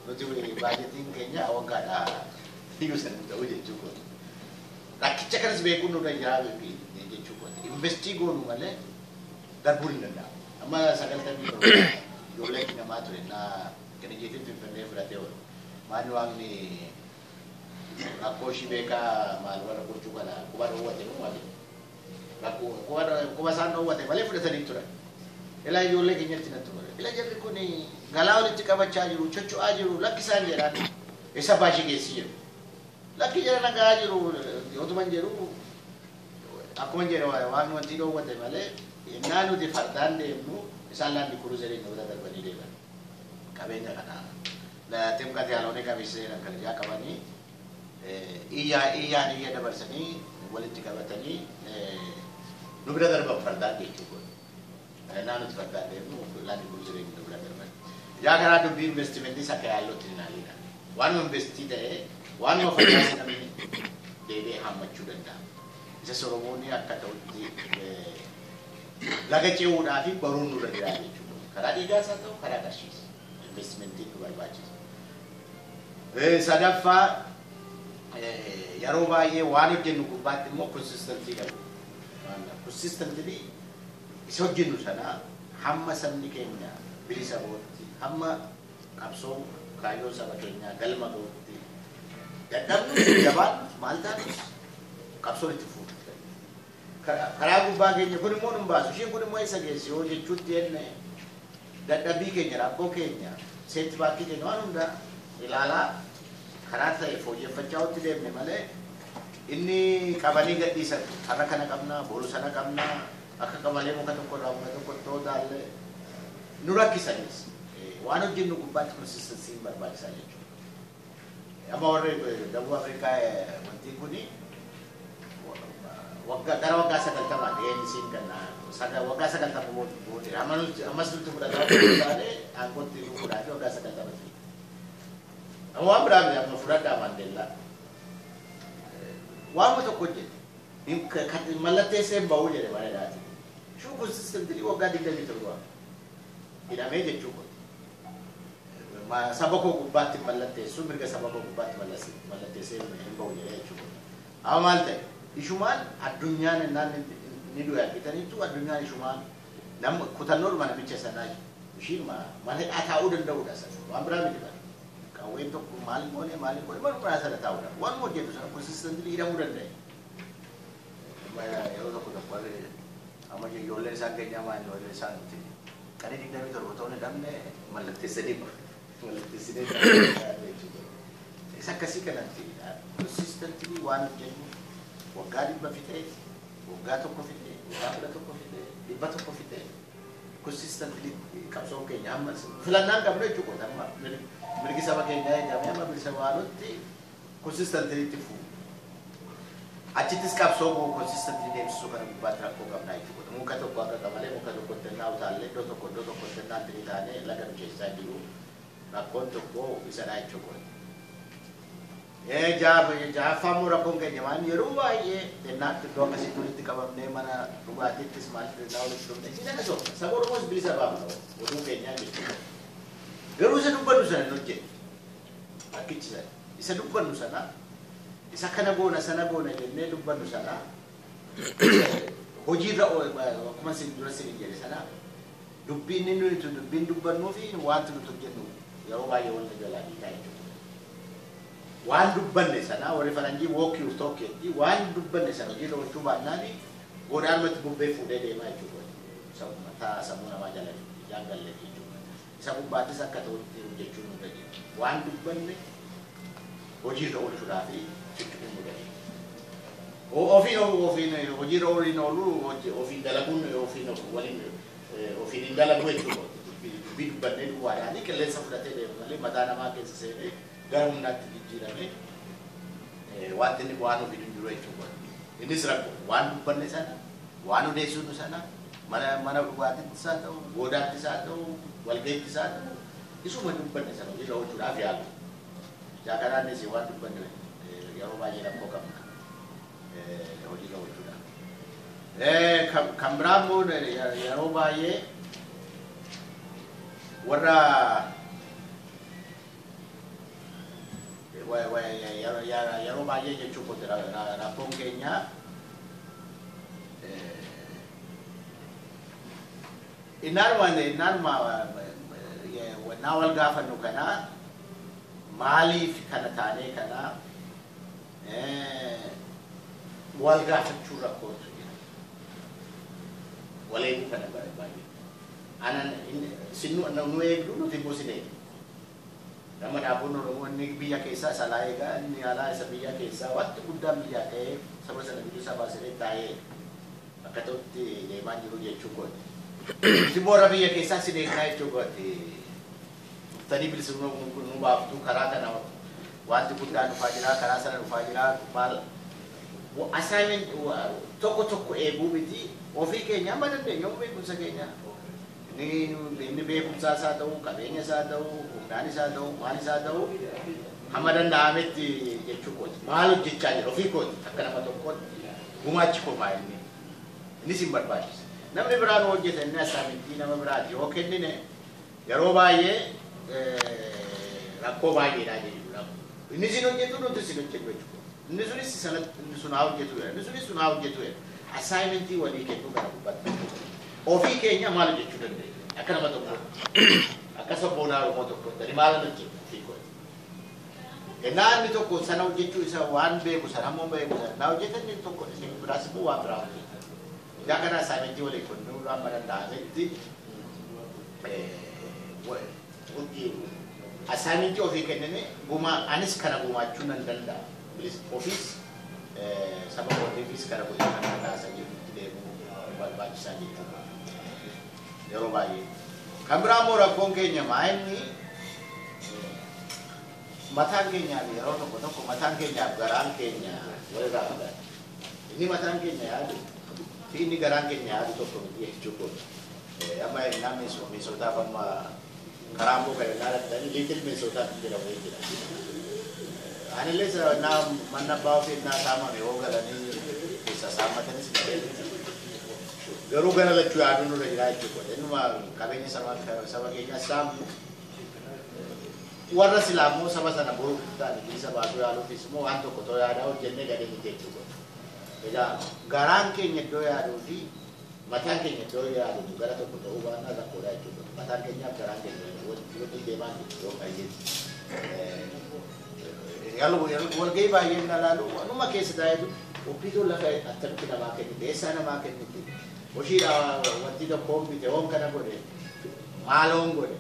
nuti budgetiin keenya waggaadhaa hiyyuu san ta'uu jechuudha. Rakkicha kanas beekuun nurra jiraatu jechuudha. Investii goonu malee darbuu hin danda'amu. Amma 90 ijoollee namaa ture naa kan ijeetiin finfinnee fudhatee oolu. Maali waaqni rakkoo ishii beekaa maal warra gochuu kana quba dhoowwate nu maali? Quba isaan dhoowwate malee fudhatanii turan. Ilaa ijoollee keenyatti natti ture. Ila jarri kun galaa walitti qabachaa jiru, chocho'aa jiru, lakki isaan jedhaan isa baashii geessi jiru. Lakki jara nagaa jiru, yootuman jedhu akkuma jedhu waan wanti dhoowwate malee innaa nuti fardaan deemnu isaan laandi kuruuzeriin nuti darbanii deeman. Qabeenya kana timqate haloonee qabeessee kan jaa qabanii iyyaa dabarsanii walitti qabatanii nu bira darban fardaan jechuudha. Naa nuti fardaan deemnu laandi kuruuzeriin nu bira darban. Yaa karaa dubbii investimentii akka yaallotti hin haalina. Waanuma investii ta'ee waanuma fayyaasi namni deebi'ee hammachuu danda'a. Isa Soromoonni akka ta'utti laga ce'uudhaa fi baruun nurra jira jechuudha. Karaa dhiigaas haa ta'u karaa qarshiis investimentiin nu barbaachisa. Sadaffaa yeroo baay'ee waan hojjennu gubbaatti immoo konsistentii qabu. Konsistentii isa hojjennu sana hamma sabni keenya bilisa ba'utti hamma qabsoo kaayyoo saba keenyaa galma ga'utti dadhabnu jabaan maal taatu qabsoo itti fuudhu. Karaa gubbaa keenya kun immoo nun baasu isheen kun immoo isa geessi yoo jechuutti jenne dadhabbii keenya rakkoo keenya seetti baakkii keenya waan hunda ilaalaa karaa ta'e fooyyeffachaa utti deemne malee inni qabanii gadhiisan har'a kana qabnaa boru sana qabnaa akka qabalee muka tokko irraa muka tokko ta'uu daallee nu rakkisanis waan hojjennu gubbaatti konsistensiin barbaachisaa jechuudha. Amma warri Dabuu Afrikaa wanti kuni gara waggaa 90 DNC'n kan waggaa 90 booda ammas nuti fudhataa taane aangotti nu fudhatee waggaa 90. Amma waan biraa miti amma fudhadhaa Maandeellaa. Waan tokko jedhe mallatteessee bahuu jedhe bareedaati. Shuu konsistentii waggaa 27 hidhamee jechuudha. Saba koo gubbaatti mallatteessu mirga saba koo gubbaatti mallatteessee hin bahu jedhee jechuudha. Amma maal ta'e ishumaan addunyaan innaan ni du'e argitaniitu addunyaan ishumaan nama kutannoodhuma namicha sanaa ishiin mana hidhaa taa'uu danda'udha sana waan biraa miti bara. Qawween tokko maal goone mana sana taa'udha waan hojjetu sana konsistentii hidhamuu danda'e. Yeroo tokko amma ijoolleen isaan keenyaa maal ijoolleen isaan nuti qanii 27 ta'uu hin dhabne mallatteessanii mallatteessinee isa akkasii kanatti konsistentii waan hojjennu waggaa 100 fixee waggaa 1 fixee waggaa 11 fixee 100 fixee konsistentii qabsoon keenya amma filannaan qabnu jechuudha amma mirgi saba keenyaa eegamee amma bilisa waanutti konsistentii itti fufu. Achittis qabsoo konsistentii deemsisuu kana gubbaatti rakkoo qabnaa jechuudha. Muka tokko akka qabalee muka tokko tennaa utaallee iddoo tokko tennaa tirii taanee laga nu keessaa jiru rakkoon tokko isadhaa jechuudha. Jaaffaamuu rakkoon keenya waan yeroo baay'ee tennaatti iddoo akkasitti walitti qabamnee mana dhugaatiittis maalitti irraa walitti dhufne si nama soofna. Saba Oromoos bilisa baafna oduu keenyaa jechuudha. Garuu isa dubbannu sana hin hojjenne. Akkichi sana isa dubbannu sana isa kana goona sana goona jennee dubbannu sana hojiirra akkuma isin dura isin jedhe sana dubbiin inni nuti dubbiin dubbannuu fi wanti nuti hojjennu yeroo baay'ee wanta jalaa dhiitaa jechuudha. Waan dubbanne sana warri faranjii walk your talk jedhi waan dubbanne sana hojiirra oolchuu baannaan godaanumatti bubbee fuudhee deemaa jechuudha. Mataa sammuu namaa jala jaangalle jechuudha. Isa gubbaattis akka ta'utti hojjechuun nu gajeela. Waan dubbanne hojiirra oolchuudhaa fi ciccituun nu gajeela. Ofiin hojiirra ofiin dalaguun ofiin hin dalagu jechuudha. Dubbii dubbannee duwwaadhaan qilleensa fudhatee deemu malee mataa namaa keessa seenee gara humnaatti jijjiiramee wanti inni waan ofii hin jiru jechuudha. Innis rakkoo waan dubbanne sana waan odeessinu sana mana dhugaatittis haa ta'u goodaattis haa ta'u walgaittis haa ta'u isuma dubbanne sana hojiirra oolchuudhaaf yaalu. Jaakaraanis waan dubbanne yeroo baay'ee rakkoo qabna. Hojiirra oolchuudhaaf. Kan biraa immoo yeroo baay'ee warra yeroo baay'ee jechuu kooti rakkoon keenya inaaluma wannaa wal gaafannu kana maaliif kana taanee kana wal gaafachuu rakkootu jira waleeguu kana baay'ee anan nu eegdu nuti immoo sin eegdu nama dhaabuun oromoonni biyya keessaa isa laayeegaa inni alaa isa biyya keessaa wanti guddaan biyyaa ta'ee saba sana biyyuu sabaa siree taa'ee akka ta'utti deemaa jiru jechuu kooti. Simbora biyya keessaa sin eegnaa jechuu kooti. Tani bilisummaa nu baaftu karaa kana wanti guddaan dhufaa jira karaa sana dhufaa jira maal assignment tokko eeguu miti ofii keenya amma dandeenya ofii beekumsa keenya. Ini beekumsaa isaa ta'uu qabeenya isaa ta'uu humnaan isaa ta'uu maal isaa ta'uu hamma danda'ametti jechuu kooti. Maal hojjechaa jira ofii kooti akka nama tokkotti gumaachi komaa innis hin barbaachisa. Namni biraan hojjeta inni assaamintii nama biraati yoo kennine yeroo baay'ee rakkoo baay'eedhaa jechuudha. Inni sin hojjetu nuti sin hojjetu jechuudha. Inni sunis sun haa hojjetu jedha. Inni sunis sun haa hojjetu jedha. Assaamintii walii kennuu gara gubbaatti. Ofii keenya maal hojjechuu dandeenya akka nama tokkotti akka sabboonaa oromoo tokkotti maal hojjetu ofii kooti. Namni tokko sana hojjechuu isa waan beeku sana ammoo beeku sana na hojjetan inni tokko inni biraas immoo waan biraa hojjeta. Yaa kana assaamintii walii kennuu amma danda'ametti assaamintii ofii kennine anis kana gumaachuu nan danda'a. Ofiis saba koottiifis kana gochuu nan danda'a isa jedhutti deemuu barbaachisaa jechuudha. Yeroo baay'ee kan biraa immoo rakkoon keenya maa'inni mataan keenyaaf yeroo tokko mataan keenyaaf garaan keenya walirraa fagaata. Inni mataan keenya yaadu fi inni garaan keenya yaadu tokko miti jechuudha. Amma innaan miisootaaf amma karaa immoo kan innaa dhattanii liitil miisootaaf jedhamu jira. Anillee naa manna abbaa ofii innaa saamame yoo galanii isa saammatanis garuu gara lachuu yaaduu nurra jiraa jechuudha. Innuma qabeenya saba keenya saamnu warra silaa immoo saba sana boruu ta'an bilisa baasuu yaaluufis immoo waan tokko too yaadaa hojjennee gadee miti jechuudha. Egaa garaan keenya iddoo yaaduu fi mataan keenya iddoo yaaduu gara tokko ta'uu baannaa rakkoodha jechuudha. Mataan keenyaaf garaan keenya walitti deemaan yoo baay'ee walgahii baay'een ilaalu wanuma keessa taa'etu ofiituu lafa attamitti namaa kennite eessaa namaa kennite Oshira wanti tokko bite on kana godhe maaloon godhe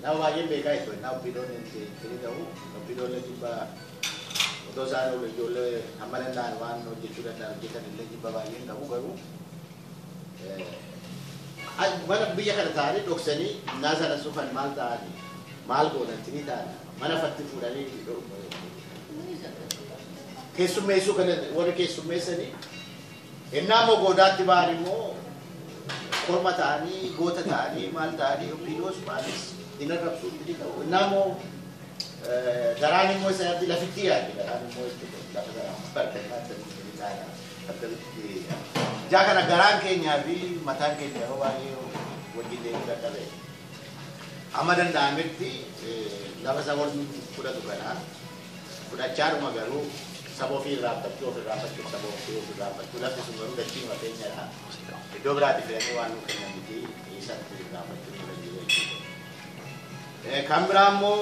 na baay'ee beekaa itti na ofiidoon itti ta'u ofiidoon jibba otoo isaan ijoollee amma danda'an waan hojjechuu danda'an hojjetan illee jibba baay'een qabu garuu mana biyya kana ta'anii dhoksanii naa sana sufan maal ta'anii maal godhantini ta'an mana fatti fuudhanii keessummeessuu kana warri keessummeessanii innamo godaatti ba'an immoo korma ta'anii goota ta'anii maal ta'anii ofiidoos maalis hin arrabsuu miti ta'u innamo garaan immoo isaatti lafitti yaadde garaan immoo itti lafa garaan jaa kana garaan keenyaa fi mataan keenya yeroo baay'ee wajjin deemuu dadhabe amma danda'ametti lafa isa wal fudhatu kana fudhachaadhuma garuu sabo fi rabbatu of rabbatu sabo fi rabbatu la fi sumuru da chino atenyara iddoo biraatti filanii waan nu kennan miti isaan fi rabbatu kan biraa immoo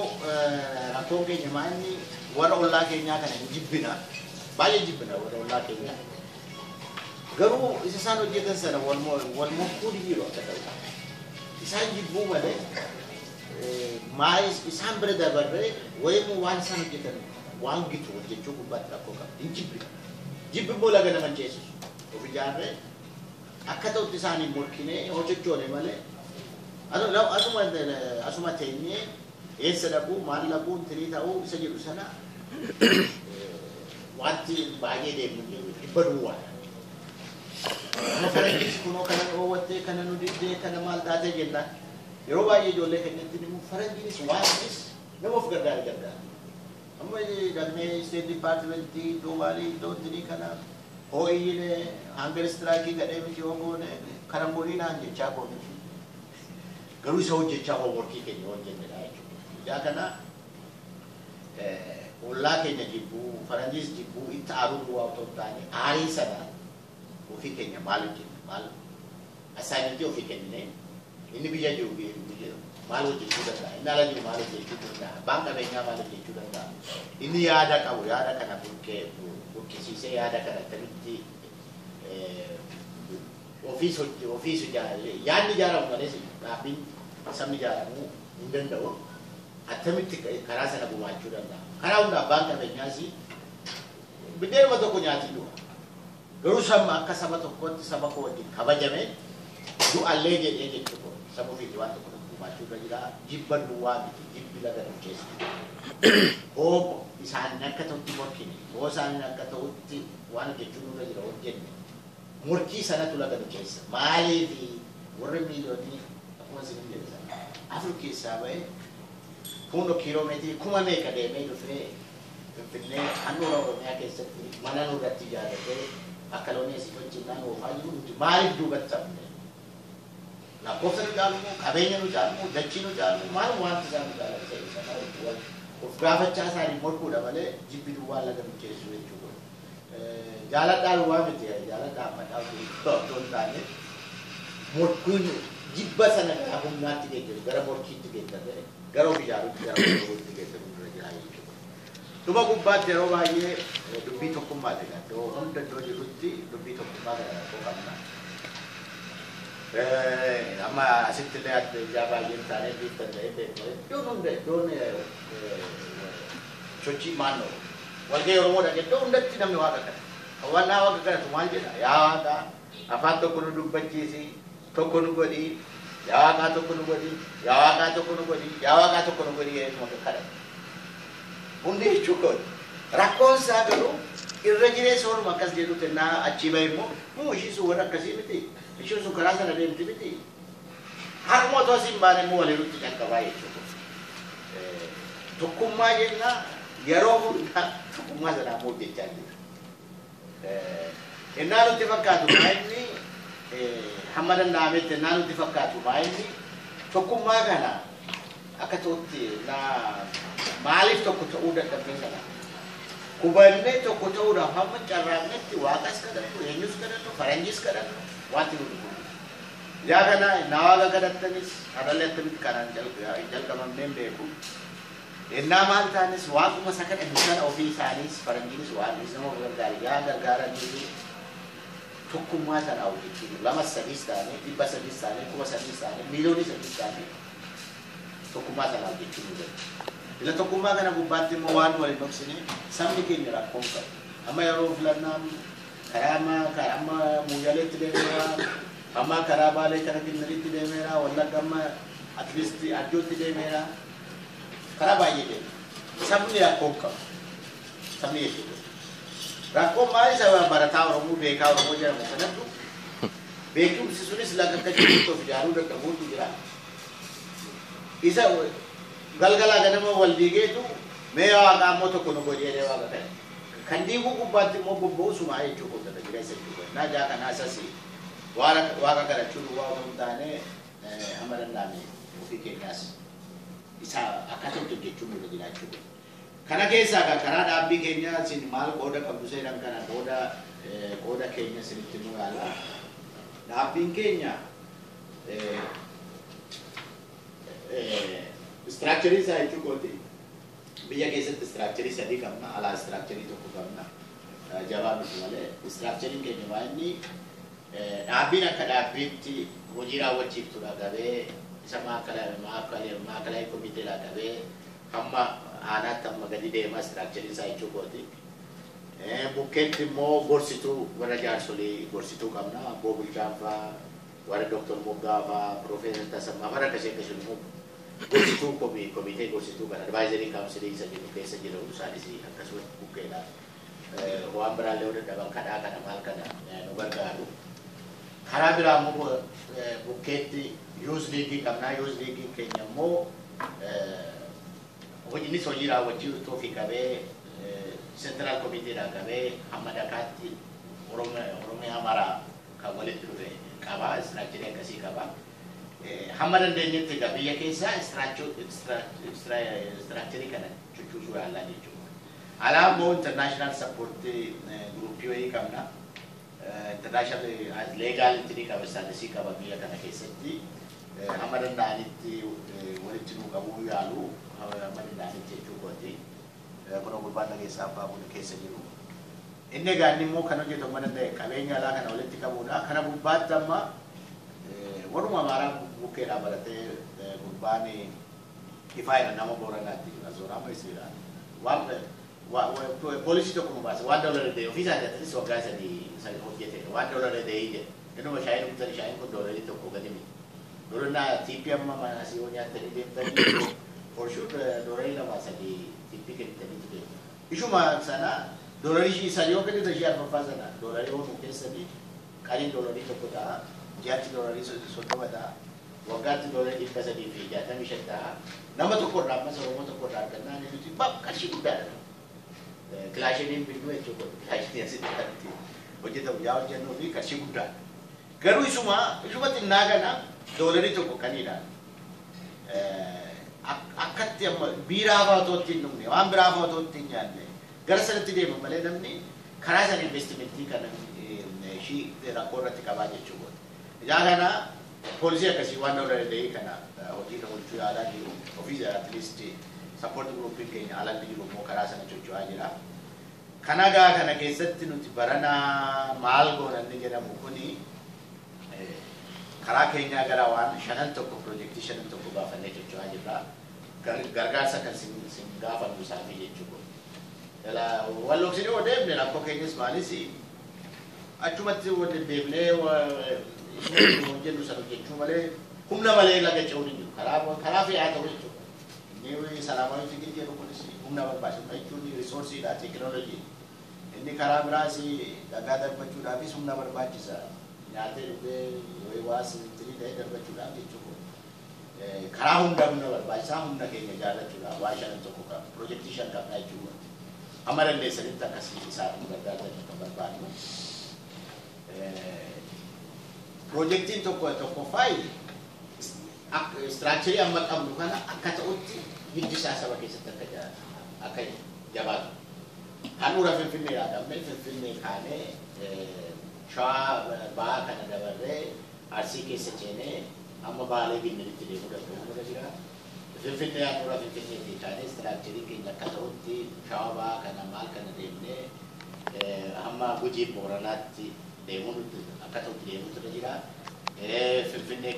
rakkoon keenya maanni warra ollaa keenyaa kana hin jibbina baay'ee jibbina warra ollaa keenyaa garuu isa isaan hojjetan sana wal mokkuu dhiiroo akka ta'u isaan jibbuu malee maayis isaan bira dabarree wayimoo waan isaan hojjetan waan gitu hojjechuu gubbaatti rakkoo qaba hin jibbi jibbi immoo laga nama ceesisu of ijaarree akka ta'utti isaanii morkinee hojjechoone malee asuma teenyee eessa dhaquu maal dhaquu tirii ta'uu isa jedhu sana wanti baay'ee deemnu dhibba duwwaa nama faranjiis kunoo kana dhoowwattee kana nu diddee kana maal taatee jennaan yeroo baay'ee ijoollee keenyatti immoo faranjiinis waanis nama of gargaara amma dhaqnee State Departmentii Duubaalii Doontinii kana hooyyine hangar istiraakii gadhee miti hongoone kana moolii naan jechaa koomiti garuu isa hojjechaa hoomworkii keenya hojjennedha jechuudha. Yaa kana والله كنا جيبوا فرنجيز جيبوا يتعارضوا وقتهم تاني عاري سنة وفي كنا مالك مال أسامي جو في كنا إني بيجا جو بيجا مالو جيبوا ده إن على جو مالو جيبوا ده بانك بيننا مالو جيبوا ده إني يادا كاو يادا كنا بوكي سيسي يادا كنا تبتي office jaarale yaanni jaaramu malee dhaabbiin sabni jaaramu hin danda'u attamitti karaa sana gumaachuu danda'a karaa hundaa abbaan qabeenyaas bideema tokko nyaatii du'a garuu sabni akka saba tokkotti saba koo wajjin kabajame du'allee jedhee jechuudha saba ofiitti waan tokko gumaachuu irra jira jibba duwwaa miti jibbi laga dhukeessa hoobo isaan akka ta'utti morkine hoo isaan akka ta'utti waan jechuun irra jira hojjenne murtii sanatu laga dhukeessa maalii fi warra miiliyoonii akkuma isin jedhan afur keessaa ba'e fuundo kiiloomeetirii kuma meeqa deemee dhufee finfinnee handhuura oromiyaa keessatti mana nurratti ijaarratee akka loonii asii wajjinnaan oofaa jiru nuti maaliif duubatti sabne lakkoofsa nu caalmu qabeenya nu caalmu dachii nu caalmu maalum wanti isaan nu caalmu of gaafachaa isaanii morkuudha malee jibbi duwwaa laga dhukeessu jechuudha. Jaladar wamit ya, jaladar macam tu tanya. Morkun jibba sana aku nanti kita, gara morki kita, gara bijaru kita berjalan. Cuma kubat jero bayi, dubi tokum balik kan. Do orang tentu diruti, dubi tokum balik kan. Ama asyik terlihat jabal yang sana di tempat itu, cuci mano. Warga orang muda kita undat tidak mewakili. Kawan awak kita tu manja, ya ada. Apa tu kunu duk benci si, tu kunu beri, ya ada tu kunu beri, ya ada tu kunu beri, ya ada tu kunu beri itu macam kara. Undi cukup. Rakon saya dulu, irrajile soal makas dia tu tena achieve mu, mu isi suara kasih mesti, isi suara sana dia mesti. Har mo tu simbane mu alih ruti kan kawai cukup. Tukum aja na, yaro na, tukum aja na mu jadi. Ennaanu tifakkaatu maayini hamadan dhaabette ennaanu tifakkaatu maayini tokkummaa kana akka ta'utti na maaliif tokko ta'uu dadhabne sana kubannee tokko ta'uudhaaf hamma carraaqnetti waaqas kadhannu eenyus kadhannu faranjis kadhannu waanti nuti kun yaa kana nawaaga kadhattanis harallee attamitti kanaan jalqabamneen beeku ennaa maal taanis waaquma sakadha bishaan ofii isaanis faranjiinis waanis nama gargaari yaa gargaaranii tokkummaa sana hojjechuun lama sadiis taane dhibba sadiis taane kuma sadiis taane miiliyoonii sadiis taane tokkummaa sana hojjechuun ila tokkummaa kana gubbaatti immoo waan waliin dhoksine sabni keenya rakkoon qabu amma yeroo filannaan karaa amma muuyaleetti deemeera amma karaa baalee kana ginnaritti deemeera wallagga amma atliisti addootti deemeera karaa baay'ee deema sabni rakkoon qabu sabni jechuudha. Rakkoon maal isa barataa Oromoo beekaa Oromoo jedhamu sanattu beekumsi sunis laga akka jirutti of ijaaruu dadhabuutu jira. Isa galgalaa ganama wal diigeetu mee waaqaa immoo tokko nu godhee jedhee waaqa ta'e. Kan diiguu gubbaatti immoo bobba'uu sumaa jechuu qottata jira isa jechuudha. Naa jaa kana asasi waaqa kadhachuu duwwaa osoo hin taane hamma danda'ame ofii keenyaas isa akkasumatti hojjechuun nurra jiraachuu. Kana keessa karaa dhaabbii keenya sin maal qooda qabdu seeran kana qooda keenya sinitti nu yaala. Dhaabbiin keenya structurii isaa jechuu kooti biyya keessatti structurii sadii qabna alaa structurii tokko qabna jabaa miti malee structuriin keenya waa inni dhaabbiin akka dhaabbiitti hojii raawwachiiftuudha qabee isa maakalaa komiteedhaa qabee hamma aanatti amma gadi deemaa structurii isaa jechuu kooti. Bukkeetti immoo gorsituu warra jaarsolii gorsituu qabna abboo bulchaanfaa warra Dr. Moggaa faa Profeesar Tasammaa warra akkasii akkasii immoo gorsituu komitee gorsituu kan advaayizarii kaawunsilii isa jedhu keessa jiru isaanis akkasumatti bukkeedha. Waan biraallee waliin dhaban kadhaa kana maal kana nu gargaaru. Karaa biraa immoo bukkeetti yuuz liigii qabna yuuz liigii keenya immoo hojiinis hojii raawwachiiftuu ofii qabee Central Committee dah kami Ahmad Akati orang Amara kamu lihat tu deh, kaba structure yang kasih kaba. hamadan deenyatti gabiyya keessa structure kana chuchuusu yaalaa jechuudha. Alaaboo international support group yoo qabna international legal entity qabasaan si qaba biyya kana keessatti hamadan daanitti walitti nu qabu yaalu hamadan daanitti jechuudha. Kuna gurbaan keessa abbaa kun keessa jiru. Inni gaanni immoo kan hojjetu mana ta'e qabeenya alaa kana walitti qabuudha. Kana gubbaatti amma waruma maaraa bukkeedhaa baratee gurbaan ifaayina nama booranaatti jira zoorama isiidha. Poolisii tokko nu baase waan doolari ta'e ofii isaa jaalatanii waggaa sadii hojjete waan doolari ta'e ije. Innuma shaayiin bitanii shaayiin kun doolari tokko gadi miti. Doolannaa tiippii amma mana asii yoo nyaatanii deemtanii forshuun doolari lama sadii tiippii kennitanii ture. Ishuma sana doolari sadii yoo gadi tashii arfaffaa sana doolari yoo nu keessanii qaliin doolari tokko ta'a. Jaati doolari soddoma ta'a. Waggaatti doolari 365 ta'a. Nama tokkorraa amma Oromoo tokkorraa argannaan nuti qarshii guddaadha. Kilaashiniin bidduu jechuudha. Kilaashiniin asitti kanatti hojjetamu yaa hojjennuu fi qarshii guddaadha. Garuu isuma xinnaa kana doolari tokko kaniidhaan akkatti amma biiraa faatootti hin dhumne waan biraa faatootti hin nyaanne gara sanatti deema malee namni karaa sana investimentii kana ishii rakkoo irratti qabaa jechuudha. Ijaa kana poolisii akkasii waan doolari ta'ee kana hojii nama bulchuu yaalaa jiru ofii at least support groupiin keenya alatti jiru immoo karaa sana socho'aa jira. Kana gaa kana keessatti nuti barana maal goonanni jedhamu kuni karaa keenyaa gara waan shanan tokko projektii shanan tokko baafannee socho'aa jirra. Gargaarsa kan sin gaafannu isaanii jechuudha. Walloqsinii yoo deemne rakkoo keenyas maalis achumatti waliin deemnee hojjennu sana hojjechuu malee humna malee laga ce'uun hin jiru. Karaa fe'aa ta'u jechuudha. Inni salaamaawwan fiigin jedhu kunis humna barbaachisu jechuun riisoorsiidha teekinooloojii. Inni karaa biraas dhagaa darbachuudhaafis humna barbaachisa. Nyaatee dhugee yoo waas ittiin ta'e darbachuudhaaf jechuudha. Karaa humna barbaachisaa humna keenya jaalachuudhaaf waa shanan tokko qaba. Projektii shan qabnaa jechuudha. Amma dandeessanitti akkasii isaa gargaarsa kan barbaadnu. Projektiin tokkoffaayi istiraakcharii amma qabnu kana akka ta'utti hiddisaa saba keessatti akka jabaatu. Handhuura Finfinneedhaa qabnee Finfinnee kaanee shawaa ba'aa kana dabarree Arsii keessa ceenee amma Baalee Gimmiritti deemuu danda'u jira. Finfinnee handhuura Finfinneetii kaanee istiraakcharii keenya akka ta'utti shawaa ba'aa kana maal kana deemnee amma Gujii Booranaatti deemuu akka ta'utti deemuutu jira. Finfinnee